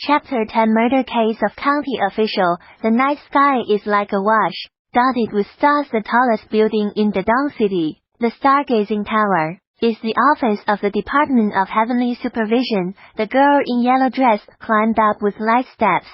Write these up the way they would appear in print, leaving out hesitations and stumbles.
Chapter 10 Murder Case of County Official. The night sky is like a wash, dotted with stars. The tallest building in Dadong City, the Stargazing Tower, is the office of the Department of Heavenly Supervision. The girl in yellow dress climbed up with light steps.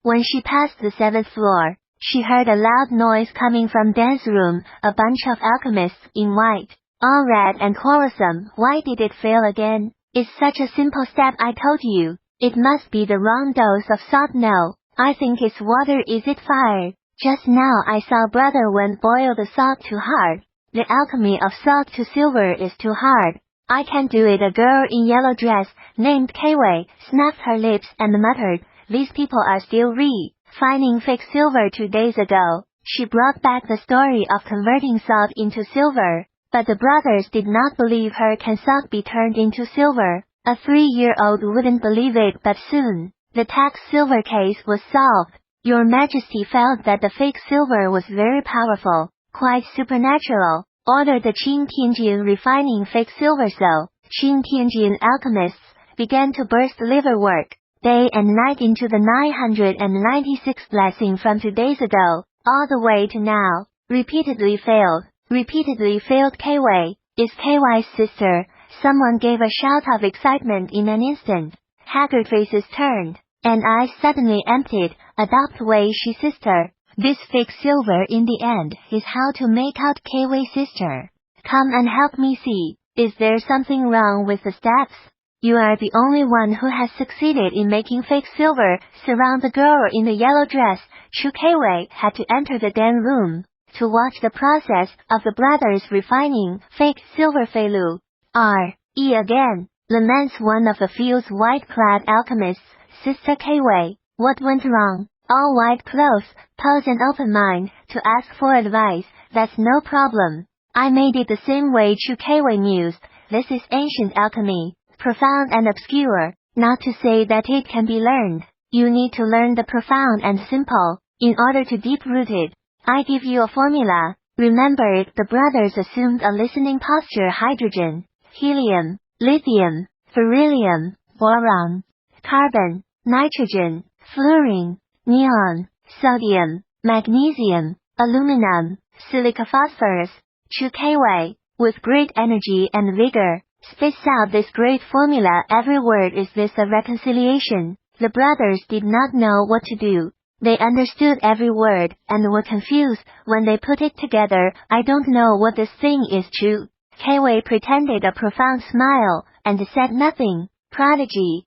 When she passed the 7th floor, she heard a loud noise coming from dance room, a bunch of alchemists in white, all red and quarrelsome. Why did it fail again? It's such a simple step, I told you. It must be the wrong dose of salt. No, I think it's water. Is it fire? Just now I saw brother when boil the salt too hard. The alchemy of salt to silver is too hard. I can't do it. A girl in yellow dress, named Kwei, snapped her lips and muttered, these people are still refining fake silver 2 days ago. She brought back the story of converting salt into silver, but the brothers did not believe her. Can salt be turned into silver? A 3-year-old wouldn't believe it, but soon, the tax silver case was solved. Your Majesty felt that the fake silver was very powerful, quite supernatural. Ordered the Qing Tianjin refining fake silver. So, Qing Tianjin alchemists began to burst liverwork, day and night into the 996th blessing from 2 days ago, all the way to now. Repeatedly failed. Kwei is KY's sister. Someone gave a shout of excitement. In an instant, haggard faces turned, and eyes suddenly emptied. Adopt Wei Shi sister. This fake silver in the end is how to make out KY sister. Come and help me see. Is there something wrong with the steps? You are the only one who has succeeded in making fake silver. Surround the girl in the yellow dress. Chu KY had to enter the den room to watch the process of the brothers refining fake silver. Fei Lu R.E. again, laments one of the field's white-clad alchemists. Sister KY, what went wrong? All white clothes, pose an open mind to ask for advice. That's no problem. I made it the same way. Chu KY mused. This is ancient alchemy, profound and obscure. Not to say that it can be learned. You need to learn the profound and simple, in order to deep-rooted. I give you a formula. Remember it. The brothers assumed a listening posture. Hydrogen, helium, lithium, beryllium, boron, carbon, nitrogen, fluorine, neon, sodium, magnesium, aluminum, silica, phosphorus. Chu KY, with great energy and vigor, spits out this great formula. Every word is this a reconciliation. The brothers did not know what to do. They understood every word, and were confused when they put it together. I don't know what this thing is. Chu KY pretended a profound smile, and said nothing. Prodigy.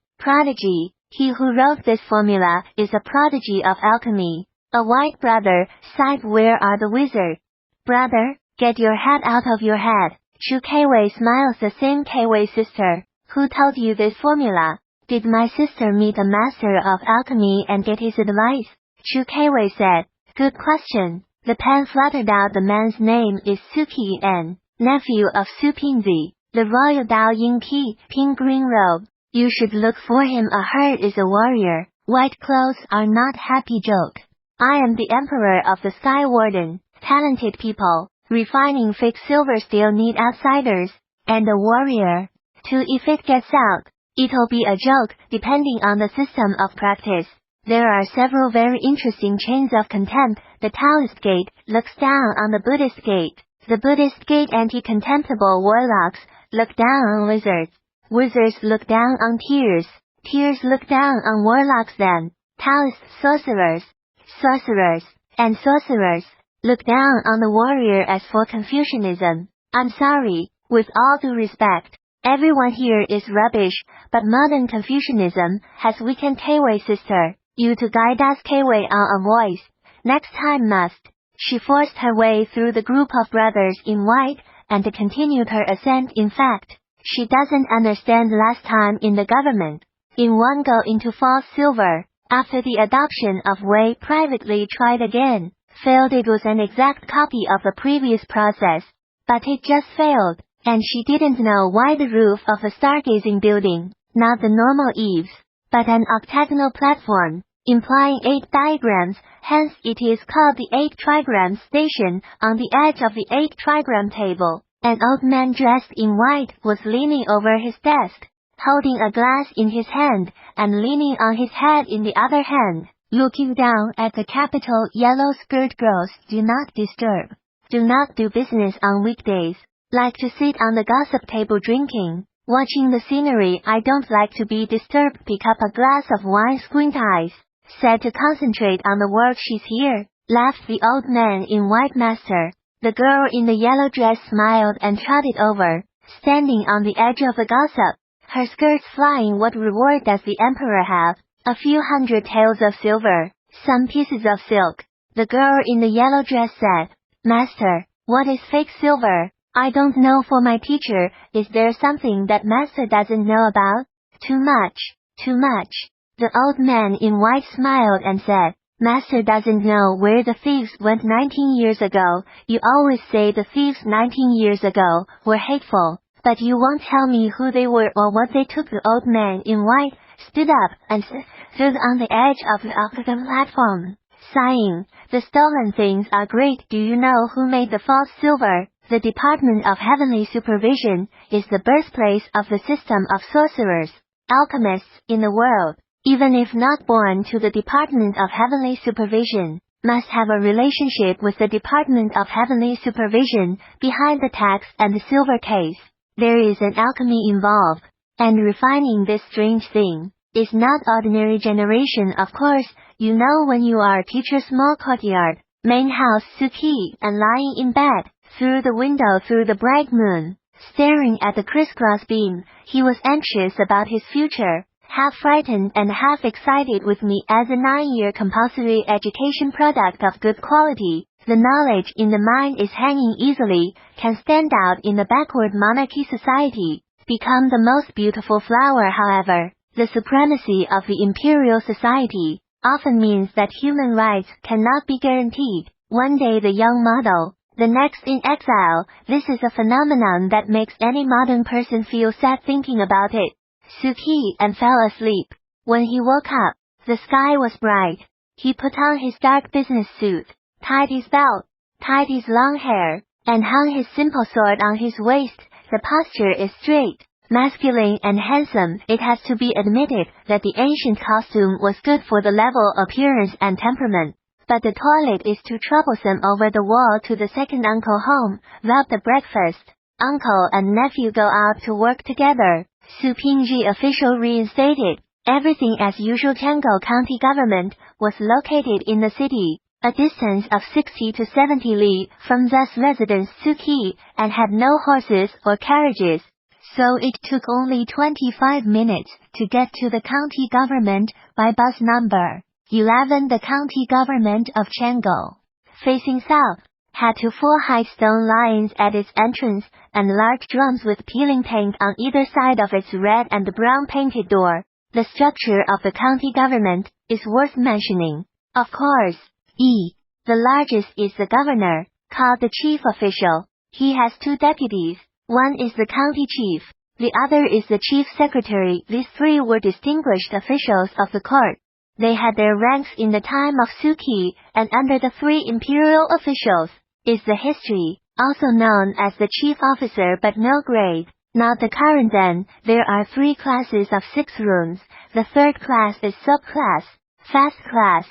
He who wrote this formula is a prodigy of alchemy. A white brother sighed. Where are the wizards? Brother, get your head out of your head. Chu KY smiles. The same KY sister. Who told you this formula? Did my sister meet a master of alchemy and get his advice? Chu KY said. Good question. The pen fluttered out. The man's name is Su Qian, nephew of Su Pingzi, the royal Dao Ying Qi, pink green robe. You should look for him. A herd is a warrior. White clothes are not happy joke. I am the emperor of the Sky Warden. Talented people, refining fake silver still need outsiders, and a warrior, too. If it gets out, it'll be a joke. Depending on the system of practice, there are several very interesting chains of contempt. The Taoist gate looks down on the Buddhist gate. The Buddhist gate anti-contemptible warlocks look down on wizards. Wizards look down on tears. Tears look down on warlocks. Then, Taoist sorcerers and sorcerers look down on the warrior. As for Confucianism, I'm sorry, with all due respect, everyone here is rubbish, but modern Confucianism has weakened KY sister. You to guide us. KY on a voice. Next time must. She forced her way through the group of brothers in white, and continued her ascent. In fact, she doesn't understand. Last time in the government, in one go into false silver, after the adoption of Wei privately tried again, failed. It was an exact copy of the previous process, but it just failed, and she didn't know why the roof of a stargazing building, not the normal eaves, but an octagonal platform, implying 8 diagrams, hence it is called the 8 trigram station. On the edge of the 8 trigram table, an old man dressed in white was leaning over his desk. holding a glass in his hand and leaning on his head in the other hand, looking down at the capital yellow skirt girls. Do not disturb. Do not do business on weekdays. Like to sit on the gossip table drinking, watching the scenery. I don't like to be disturbed. Pick up a glass of wine. Squint eyes. Said to concentrate on the work. She's here, laughed the old man in white. Master. The girl in the yellow dress smiled and trotted over, standing on the edge of the gossip, her skirts flying. What reward does the emperor have? A few hundred taels of silver, some pieces of silk. The girl in the yellow dress said, Master, what is fake silver? I don't know. For my teacher. Is there something that master doesn't know about? Too much, too much. The old man in white smiled and said, Master doesn't know where the thieves went 19 years ago. You always say the thieves 19 years ago were hateful, but you won't tell me who they were or what they took. The old man in white stood up and stood on the edge of the octagon platform, sighing. The stolen things are great. Do you know who made the false silver? The Department of Heavenly Supervision is the birthplace of the system of sorcerers, alchemists in the world. Even if not born to the Department of Heavenly Supervision, must have a relationship with the Department of Heavenly Supervision. Behind the tax and the silver case, there is an alchemy involved, and refining this strange thing is not ordinary generation. Of course, you know when you are a teacher. Small courtyard, main house. Suki and lying in bed, through the window through the bright moon, staring at the crisscross beam. He was anxious about his future, half frightened and half excited. With me as a 9-year compulsory education product of good quality, the knowledge in the mind is hanging easily, can stand out in the backward monarchy society, become the most beautiful flower. However, the supremacy of the imperial society often means that human rights cannot be guaranteed. One day the young model, the next in exile. This is a phenomenon that makes any modern person feel sad thinking about it. Suki and fell asleep. When he woke up, the sky was bright. He put on his dark business suit, tied his belt, tied his long hair, and hung his simple sword on his waist. The posture is straight, masculine and handsome. It has to be admitted that the ancient costume was good for the level appearance and temperament. But the toilet is too troublesome. Over the wall to the second uncle home, rub the breakfast. Uncle and nephew go out to work together. Su Pingji official reinstated. Everything as usual. Changzhou County government was located in the city, a distance of 60 to 70 li from thus residence Suki, and had no horses or carriages. So it took only 25 minutes to get to the county government by bus number 11. The county government of Changzhou, facing south, had 2 4 stone lions at its entrance, and large drums with peeling paint on either side of its red and brown painted door. The structure of the county government is worth mentioning. Of course, the largest is the governor, called the chief official. He has 2 deputies. One is the county chief, the other is the chief secretary. These 3 were distinguished officials of the court. They had their ranks in the time of Suki, and under the 3 imperial officials is the history, also known as the chief officer, but no grade, not the current. Then there are 3 classes of 6 rooms. The 3rd class is subclass, fast class,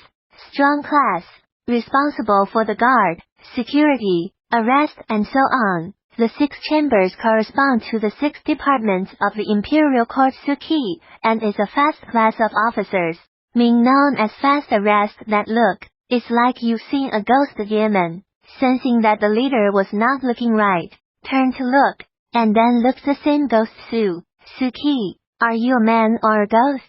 strong class, responsible for the guard, security, arrest and so on. The 6 chambers correspond to the 6 departments of the imperial court Suki, and is a fast class of officers, being known as fast arrest. That look, it's like you've seen a ghost. Yemen, sensing that the leader was not looking right, turned to look, and then looked the same ghost. Suki, are you a man or a ghost?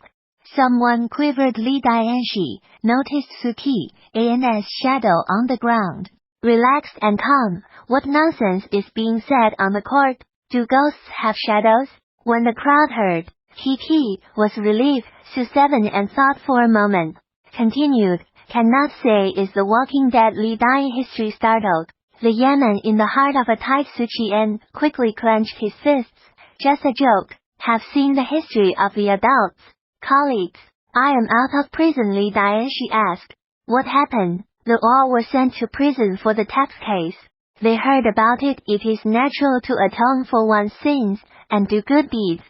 Someone quivered. Li Dianshi noticed Suki, An's shadow on the ground, relaxed and calm. What nonsense is being said on the court? Do ghosts have shadows? When the crowd heard, Kiki was relieved. Su 7 and thought for a moment. Continued, cannot say is the Walking Dead. Li Dai history startled. The Yemen in the heart of a tight. Su Qian quickly clenched his fists. Just a joke. Have seen the history of the adults. Colleagues, I am out of prison. Li Dianshi asked. What happened? The all were sent to prison for the tax case. They heard about it. It is natural to atone for one's sins, and do good deeds.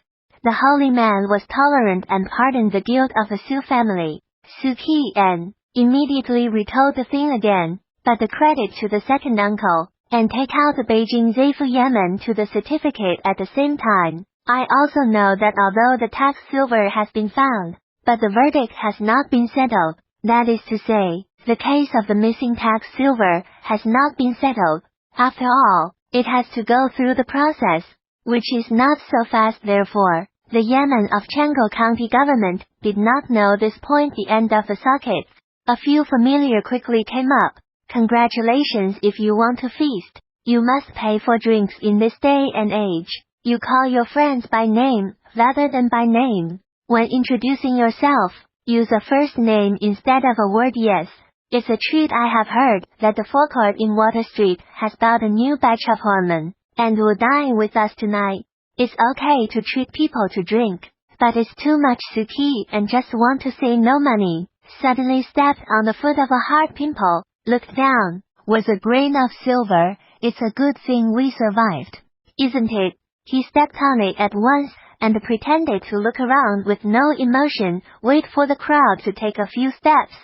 The holy man was tolerant and pardoned the guilt of the Su family. Su Qian immediately retold the thing again, but the credit to the second uncle, and take out the Beijing Zaifu Yamen to the certificate at the same time. I also know that although the tax silver has been found, but the verdict has not been settled. That is to say, the case of the missing tax silver has not been settled. After all, it has to go through the process, which is not so fast. Therefore, the Yamen of Changkou County government did not know this point. The end of the sockets. A few familiar quickly came up. Congratulations, if you want to feast, you must pay for drinks in this day and age. You call your friends by name, rather than by name. When introducing yourself, use a first name instead of a word. Yes, it's a treat. I have heard that the forecourt in Water Street has bought a new batch of horsemen, and will dine with us tonight. It's okay to treat people to drink, but it's too much. Su Qi and just want to say no money. Suddenly stepped on the foot of a hard pimple, looked down, was a grain of silver. It's a good thing we survived, isn't it? He stepped on it at once, and pretended to look around with no emotion, wait for the crowd to take a few steps.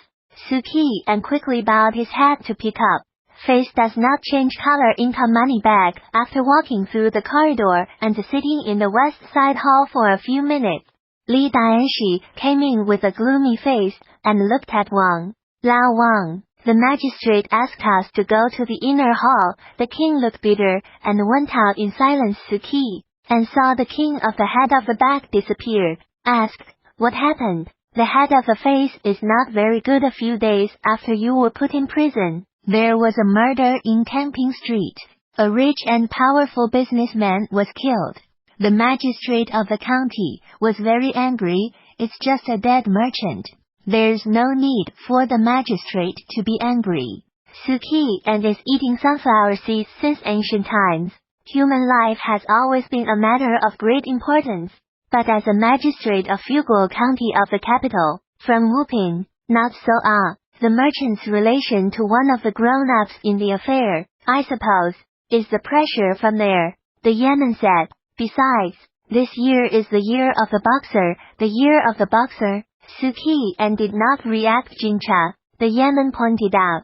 Su Qi and quickly bowed his head to pick up. Face does not change color. Income money bag. After walking through the corridor and sitting in the west side hall for a few minutes, Li Dianshi came in with a gloomy face, and looked at Wang. Lao Wang, the magistrate asked us to go to the inner hall. The king looked bitter, and went out in silence. Su Qi, and saw the king of the head of the bag disappear, asked, what happened? The head of the face is not very good. A few days after you were put in prison, there was a murder in Camping Street. A rich and powerful businessman was killed. The magistrate of the county was very angry. It's just a dead merchant. There's no need for the magistrate to be angry. Su Qi and is eating sunflower seeds since ancient times. Human life has always been a matter of great importance. But as a magistrate of Fuguo County of the capital, from Wuping, not so. The merchant's relation to one of the grown-ups in the affair, I suppose, is the pressure from there, the Yamen said. Besides, this year is the year of the boxer. The year of the boxer? Su Qi and did not react. Jincha, the Yamen pointed out.